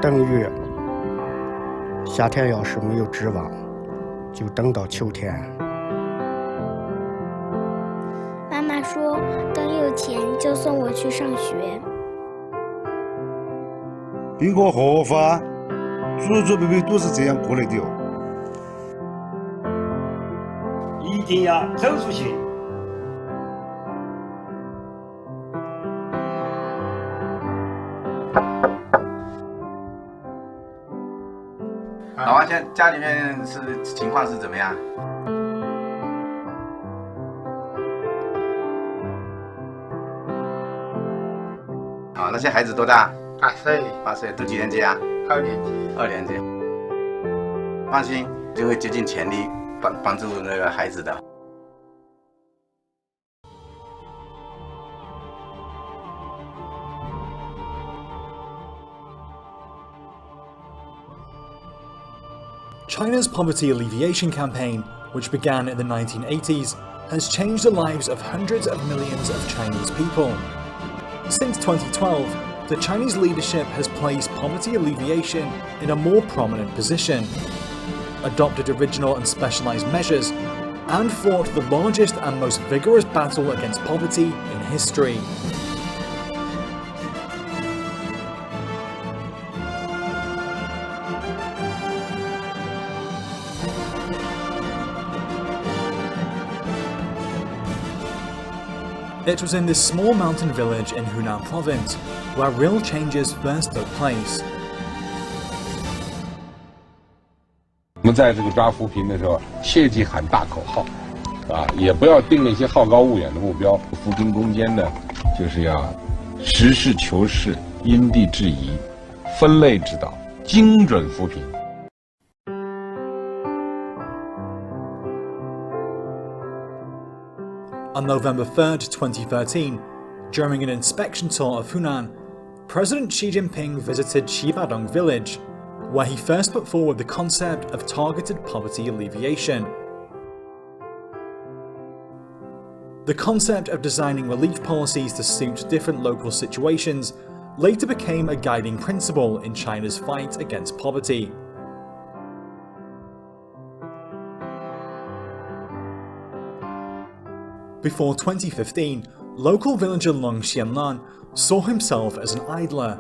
等于夏天要是没有指望，就等到秋天。妈妈说，等有钱就送我去上学。并个合法，祖祖辈辈都是这样过来的哦。一定要走出去。老王，现在家里面情况是怎么样？啊，那些孩子多大8岁？8岁，都几年级啊？2年级。2年级。放心，就会竭尽全力帮助那个孩子的。China's poverty alleviation campaign, which began in the 1980s, has changed the lives of hundreds of millions of Chinese people. Since 2012, the Chinese leadership has placed poverty alleviation in a more prominent position, adopted original and specialized measures, and fought the largest and most vigorous battle against poverty in history. It was in this small mountain village in Hunan province where real changes first took place. 我们在这个抓扶贫的时候，切忌喊大口号，也不要定那些好高骛远的目标。扶贫攻坚呢，就是要实事求是、因地制宜、分类指导、精准扶贫。On November 3rd, 2013, during an inspection tour of Hunan, President Xi Jinping visited Xibadong village, where he first put forward the concept of targeted poverty alleviation. The concept of designing relief policies to suit different local situations later became a guiding principle in China's fight against poverty. Before 2015, local villager Long Xianlan saw himself as an idler,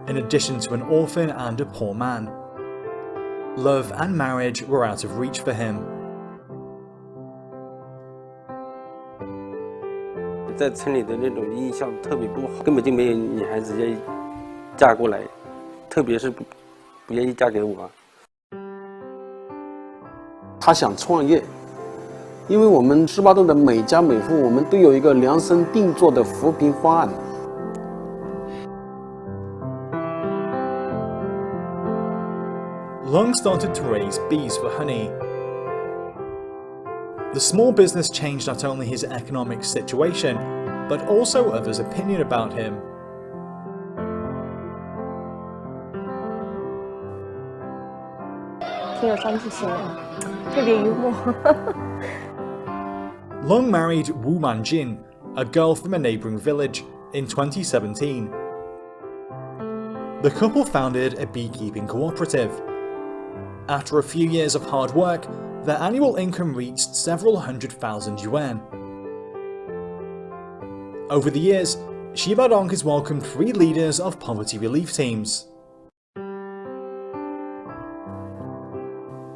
in addition to an orphan and a poor man. Love and marriage were out of reach for him. 在村里的那种印象特别不好，根本就没有女孩子愿意嫁过来，特别是不愿意嫁给我。他想创业。因为我们18洞的每家每户，我们都有一个量身定做的扶贫方案。Long started to raise bees for honey. The small business changed not only his economic situation, but also others' opinion about him. Long married Wu Manjin, a girl from a neighbouring village, in 2017. The couple founded a beekeeping cooperative. After a few years of hard work, their annual income reached several $100,000 Over the years, Xibadong has welcomed 3 leaders of poverty relief teams.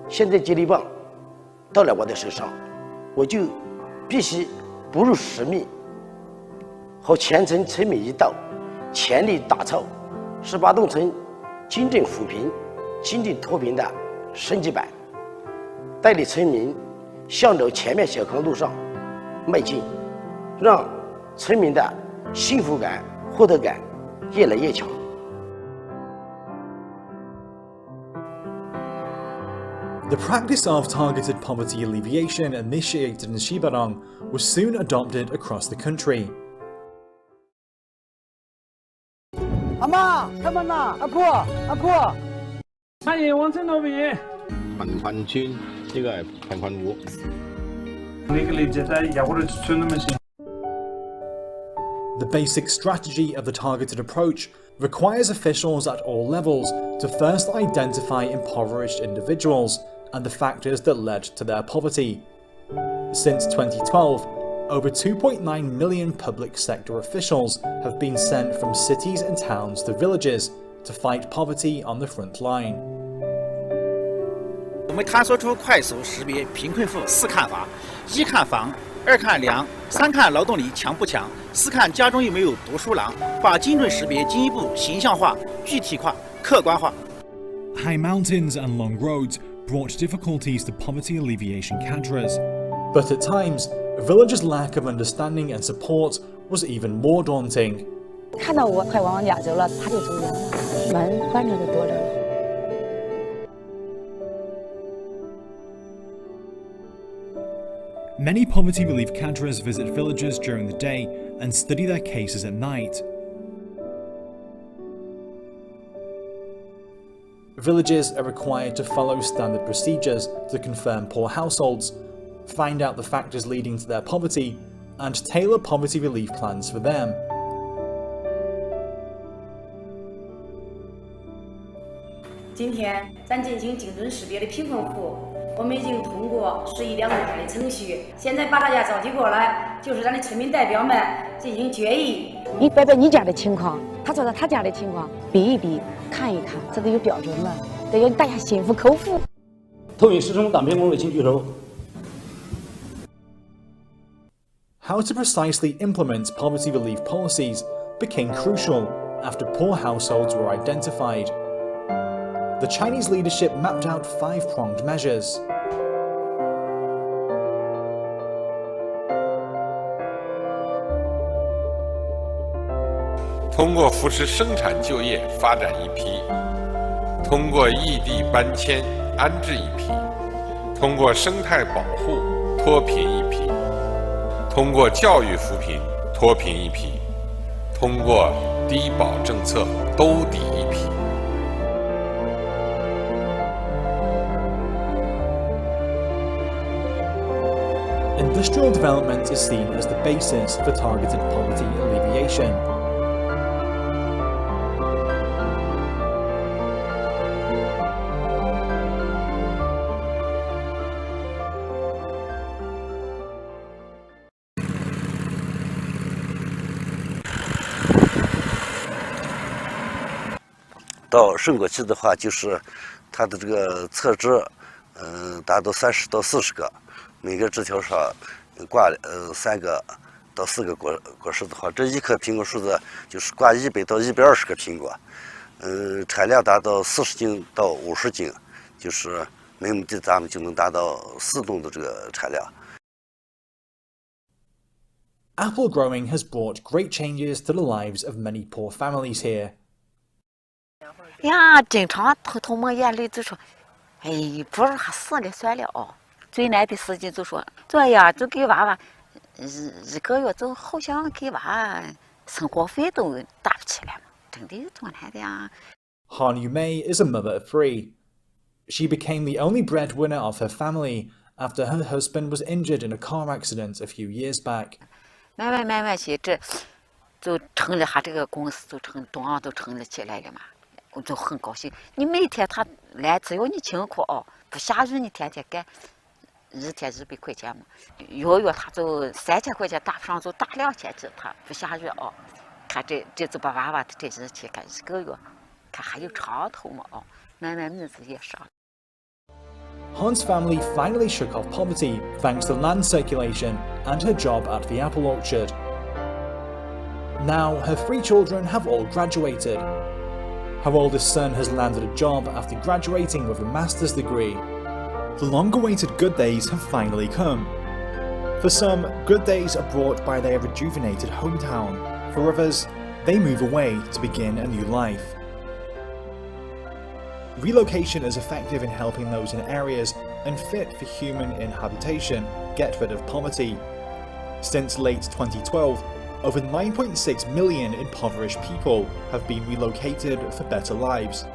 现在接力棒到了我的手上，我就必须不辱使命，和全村村民一道，全力打造18洞村精准扶贫、精准脱贫的升级版，带领村民向着前面小康路上迈进，让村民的幸福感、获得感越来越强。The practice of targeted poverty alleviation initiated in Xibadong was soon adopted across the country. 阿妈，开门呐！阿婆，阿婆。餐饮完成了未？贫困村呢個係貧困戶。呢個嚟就係有我哋村都未先。 The basic strategy of the targeted approach requires officials at all levels to first identify impoverished individuals and the factors that led to their poverty. Since 2012, over 2.9 million public sector officials have been sent from cities and towns to villages to fight poverty on the front line. 我们探索出快速识别贫困户4看法：一看房，2看粮，3看劳动力强不强，4看家中有没有读书郎，把精准识别进一步形象化、具体化、客观化。High mountains and long roads brought difficulties to poverty alleviation cadres, but at times, villagers' lack of understanding and support was even more daunting. 看到我快往家走了，他就走远了，门关着就躲着了。 Many poverty relief cadres visit villages during the day and study their cases at night. Villages are required to follow standard procedures to confirm poor households, find out the factors leading to their poverty, and tailor poverty relief plans for them. 今天咱进行精准识别的贫困户，我们已经通过11两公开的程序，现在把大家召集过来，就是咱的村民代表们进行决议。你摆摆你家的情况，他说说他家的情况，比一比，看一看，这个有标准了，得有大家心服口服。同意师生党评工委请举手。 How to precisely implement poverty relief policies became crucial after poor households were identified. The Chinese leadership mapped out 5-pronged measures. 通过扶持生产就业发展一批，通过异地搬迁安置一批，通过生态保护脱贫一批，通过教育扶贫脱贫一批，通过低保政策兜底一批。 Industrial development is seen as the basis for targeted poverty alleviation. "到升国期的话，就是它的这个侧枝，达到30到40个。 每个枝条上挂3个到4个果实的话，这1颗苹果树的就是挂100到120个苹果，产量达到40斤到50斤，就是每亩地咱们就能达到4吨的这个产量。Apple growing has brought great changes to the lives of many poor families here. 呀，经常偷摸眼泪就说：“哎，不是还死了算了哦。” 最难的事情就说，这样就给娃娃一个月就好像给娃生活费都打不起来嘛，真的多难的呀。Han Yumei is a mother of 3. She became the only breadwinner of her family after her husband was injured in a car accident a few years back. 慢慢些，这就成了他这个公司就成东昂都成了起来了嘛，我就很高兴。你每天他来，只要你辛苦哦，不下雨你天天干。 1天100块钱嘛，月他就3000块钱打不上，就打2000只，他不下雨哦。看这就把娃娃的这日期看1个月，看还有长头嘛哦，慢慢日子也上。Han's family finally shook off poverty thanks to land circulation and her job at the apple orchard. Now her 3 children have all graduated. Her oldest son has landed a job after graduating with a master's degree. The long-awaited good days have finally come. For some, good days are brought by their rejuvenated hometown. For others, they move away to begin a new life. Relocation is effective in helping those in areas unfit for human inhabitation get rid of poverty. Since late 2012, over 9.6 million impoverished people have been relocated for better lives.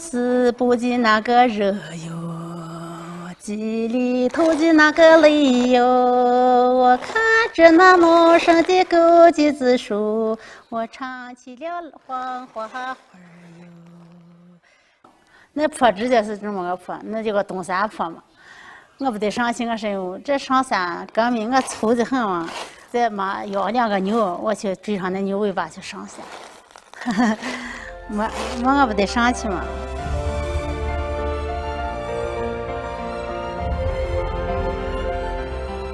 是不及那个热哟记里头的那个雷哟，我看着那茂盛的枸杞子树，我唱起了黄花花哟。那坡直接是这么个坡，那就个东山坡嘛。我不得上去，我说哟，这上山革命我粗得很嘛，再嘛要2个牛，我去追上那牛尾巴去上山。我不得上去嘛。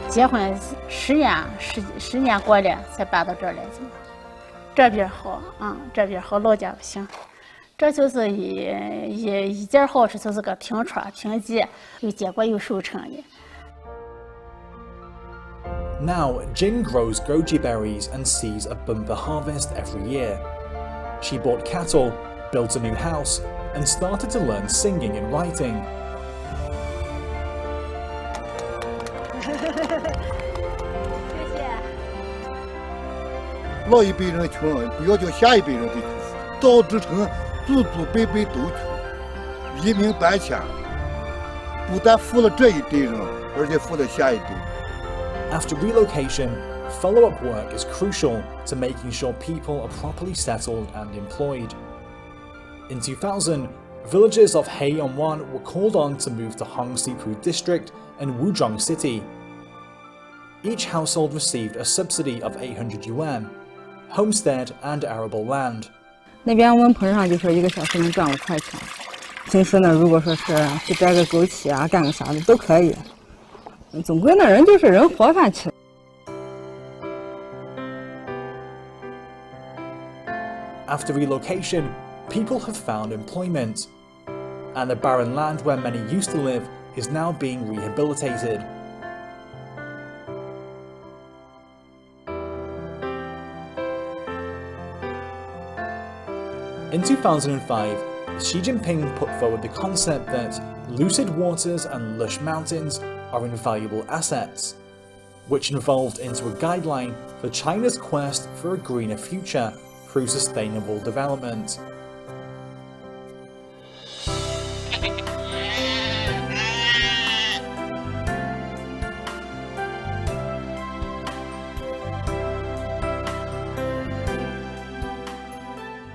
结婚10年过了才搬到这儿来的嘛。这边好，这边好，老家不行。这就是一件好处，就是个平川平瘠，有结果有收成的。Now, Jin grows goji berries and sees a bumper harvest every year. She bought cattle, built a new house, and started to learn singing and writing. 老一辈人穷，不要叫下一辈人的穷，导致成祖祖辈辈都穷，移民搬迁，不但负了这一代人，而且负了下一代。After relocation, follow-up work is crucial to making sure people are properly settled and employed. In 2000, villagers of Heiyongwan were called on to move to Hongxipu District and Wuzhong City. Each household received a subsidy of 800 yuan, homestead and arable land. 那边我们碰上就说1个小时能赚5块钱，平时呢，如果说是去摘个枸杞啊，干个啥的都可以。总归那人就是人活饭吃。After relocation, people have found employment, and the barren land where many used to live is now being rehabilitated. In 2005, Xi Jinping put forward the concept that lucid waters and lush mountains are invaluable assets, which evolved into a guideline for China's quest for a greener future through sustainable development.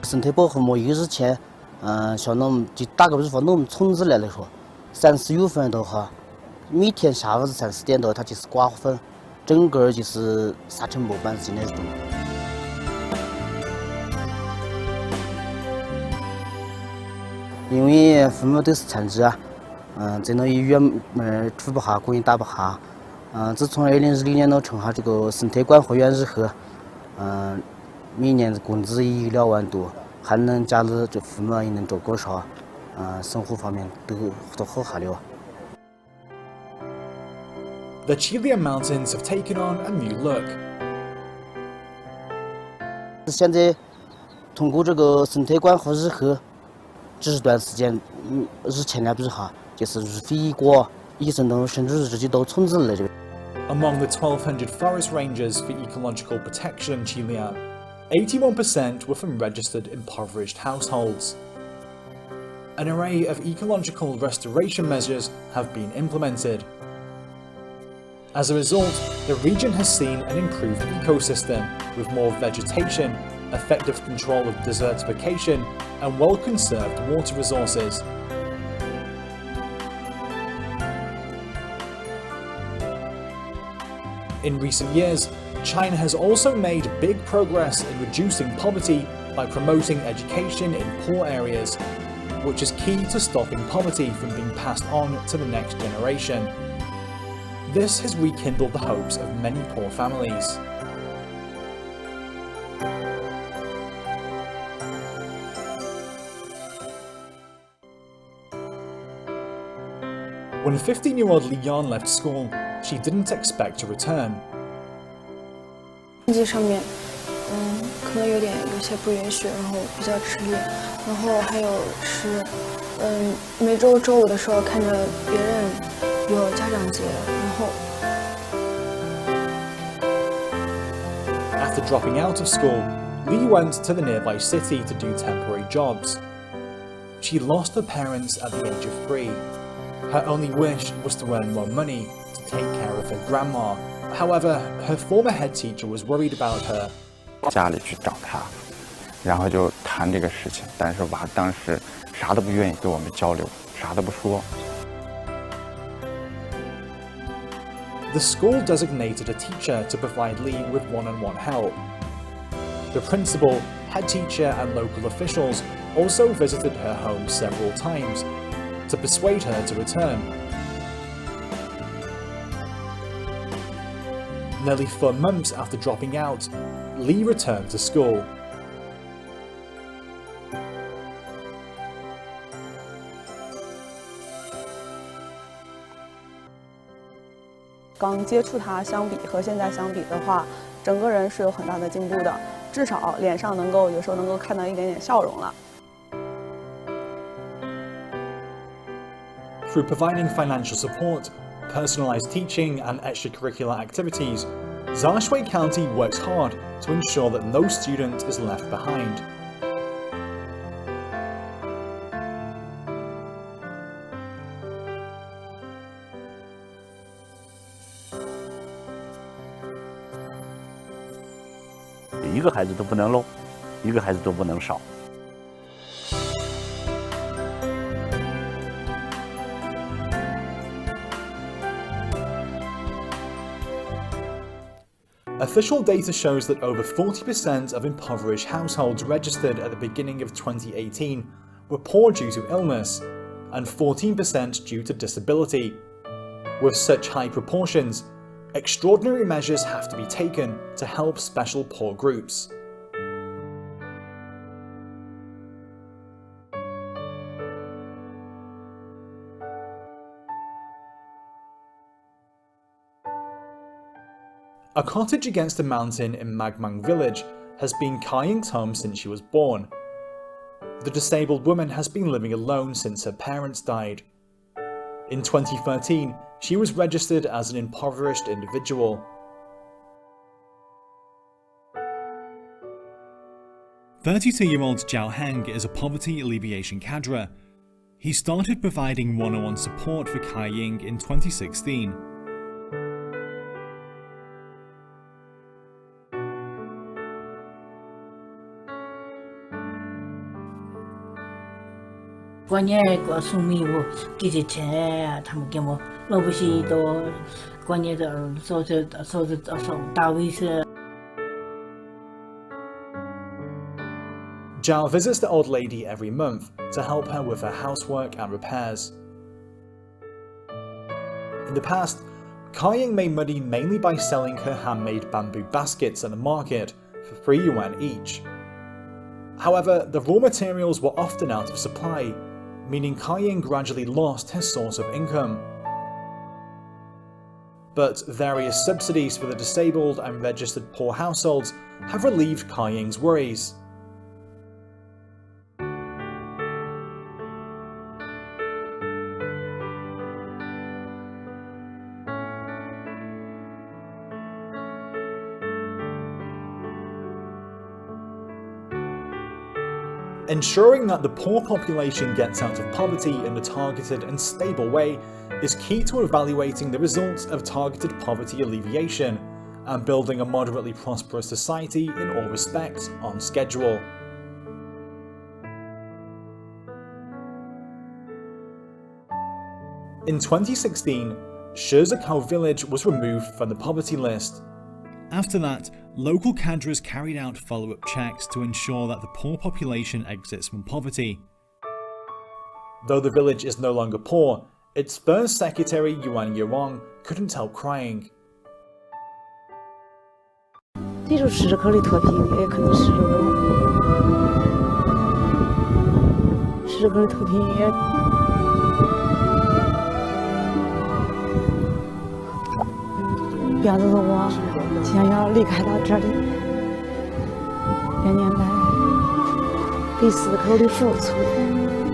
生态保护没有之前，像那么就打个比方，那么村子来说，3、4月份的话，每天下午3、4点到，它就是刮风，整个就是沙尘暴般的那种。因为父母都是残疾啊，在那医院住不下，工也打不下。自从2016年到成下这个生态馆会员以后，每年的工资也有2万多，还能家里这父母也能照顾上，生活方面都好下了。The Chilean mountains have taken on a new look. 现在通过这个生态馆和以后，这段时间，以前呢比哈，就是飞过医生都甚至直接到村子来这边。Among the 1,200 forest rangers for ecological protection in Chile, 81% were from registered impoverished households. An array of ecological restoration measures have been implemented. As a result, the region has seen an improved ecosystem with more vegetation, effective control of desertification, and well-conserved water resources. In recent years, China has also made big progress in reducing poverty by promoting education in poor areas, which is key to stopping poverty from being passed on to the next generation. This has rekindled the hopes of many poor families. When 15-year-old Li Yan left school, she didn't expect to return. 经济上面，可能有些不允许，然后比较吃力，然后还有是，每周周5的时候看着别人有家长节，然后。After dropping out of school, Li went to the nearby city to do temporary jobs. She lost her parents at the age of 3. Her only wish was to earn more money to take care of her grandma. However, her former head teacher was worried about her. 家里去找她，然后就谈这个事情，但是娃当时啥都不愿意跟我们交流，啥都不说。 The school designated a teacher to provide Lee with one-on-one help. The principal, head teacher and local officials also visited her home several times to persuade her to return. Nearly 4 months after dropping out, Lee returned to school. 刚接触他相比和现在相比的话，整个人是有很大的进步的，至少脸上有时候能够看到一点点笑容了。 Through providing financial support, personalized teaching and extracurricular activities, Zarshui County works hard to ensure that no student is left behind. Official data shows that over 40% of impoverished households registered at the beginning of 2018 were poor due to illness, and 14% due to disability. With such high proportions, extraordinary measures have to be taken to help special poor groups. A cottage against a mountain in Magmang village has been Kai Ying's home since she was born. The disabled woman has been living alone since her parents died. In 2013, she was registered as an impoverished individual. 32-year-old Zhao Heng is a poverty alleviation cadre. He started providing one-on-one support for Kai Ying in 2016. 过年过送礼物，给的钱他们给我，老百姓都过年的扫打卫生。 Zhao visits the old lady every month to help her with her housework and repairs. In the past, Kai Ying made money mainly by selling her handmade bamboo baskets at the market for 3 yuan each. However, the raw materials were often out of supply, meaning Kai Ying gradually lost her source of income. But various subsidies for the disabled and registered poor households have relieved Kai Ying's worries. Ensuring that the poor population gets out of poverty in a targeted and stable way is key to evaluating the results of targeted poverty alleviation and building a moderately prosperous society in all respects on schedule. In 2016, Shizakao village was removed from the poverty list. After that, local cadres carried out follow-up checks to ensure that the poor population exits from poverty. Though the village is no longer poor, its first secretary Yuan Yirong couldn't help crying. 这种石头的脱贫也可能是石头的脱贫也。 变成了我想要离开到这里，2年来对四口的付出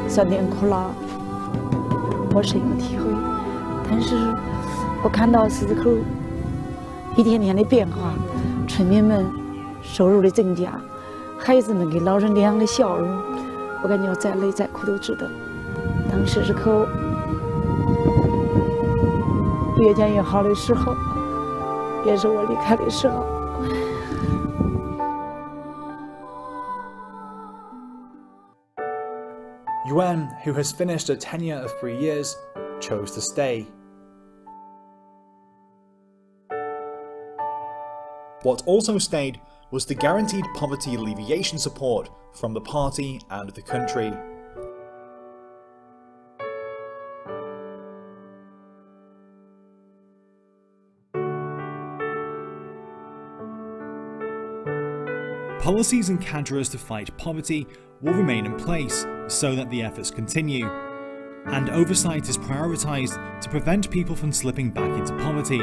酸甜苦辣，我深有体会。但是我看到四口一天天的变化，村民们收入的增加，孩子们给老人脸上的笑容，我感觉再累再苦都值得。当四口越建越好的时候，也是我离开的时候。Yuan, who has finished a tenure of 3 years, chose to stay. What also stayed was the guaranteed poverty alleviation support from the party and the country. Policies and cadres to fight poverty will remain in place so that the efforts continue, and oversight is prioritised to prevent people from slipping back into poverty.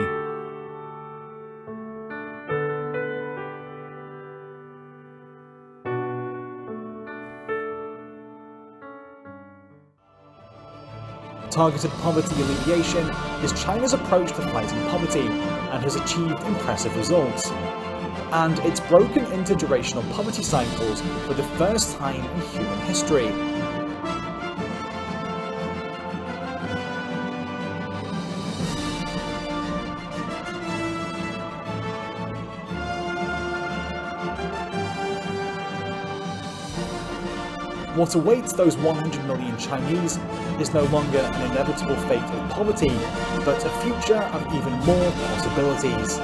Targeted poverty alleviation is China's approach to fighting poverty and has achieved impressive results. And it's broken intergenerational poverty cycles for the first time in human history. What awaits those 100 million Chinese is no longer an inevitable fate of poverty, but a future of even more possibilities.